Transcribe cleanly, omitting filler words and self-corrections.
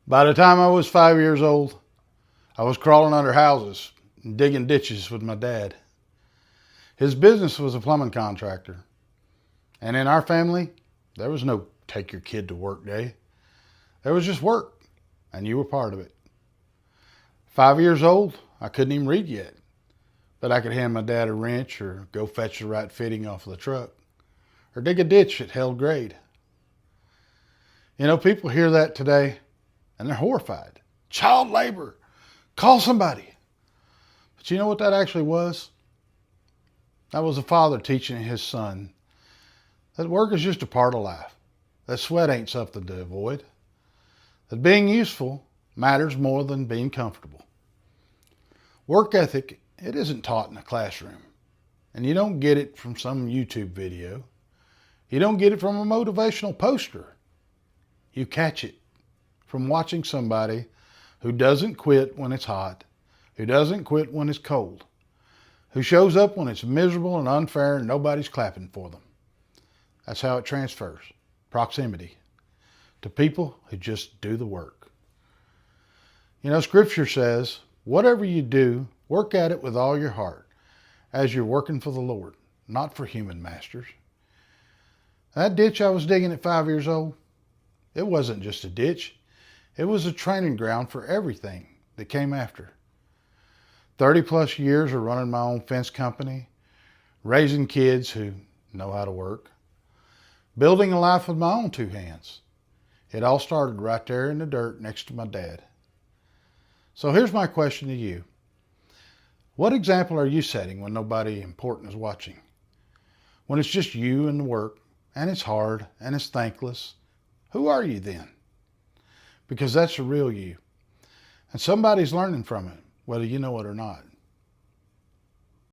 By the time I was 5 years old, I was crawling under houses and digging ditches with my dad. His business was a plumbing contractor. And in our family, there was no take your kid to work day. There was just work, and you were part of it. 5 years old, I couldn't even read yet, but I could hand my dad a wrench or go fetch the right fitting off of the truck or dig a ditch that held grade. You know, people hear that today and they're horrified. Child labor, call somebody. But you know what that actually was? That was a father teaching his son that work is just a part of life, that sweat ain't something to avoid, that being useful matters more than being comfortable. Work ethic, it isn't taught in a classroom, and you don't get it from some YouTube video. You don't get it from a motivational poster. You catch it from watching somebody who doesn't quit when it's hot, who doesn't quit when it's cold, who shows up when it's miserable and unfair and nobody's clapping for them. That's how it transfers, proximity, to people who just do the work. You know, Scripture says, whatever you do, work at it with all your heart, as you're working for the Lord, not for human masters. That ditch I was digging at 5 years old, it wasn't just a ditch. It was a training ground for everything that came after. 30 plus years of running my own fence company, raising kids who know how to work, building a life with my own two hands. It all started right there in the dirt next to my dad. So here's my question to you. What example are you setting when nobody important is watching? When it's just you and the work, and it's hard, and it's thankless, who are you then? Because that's the real you. And somebody's learning from it, whether you know it or not.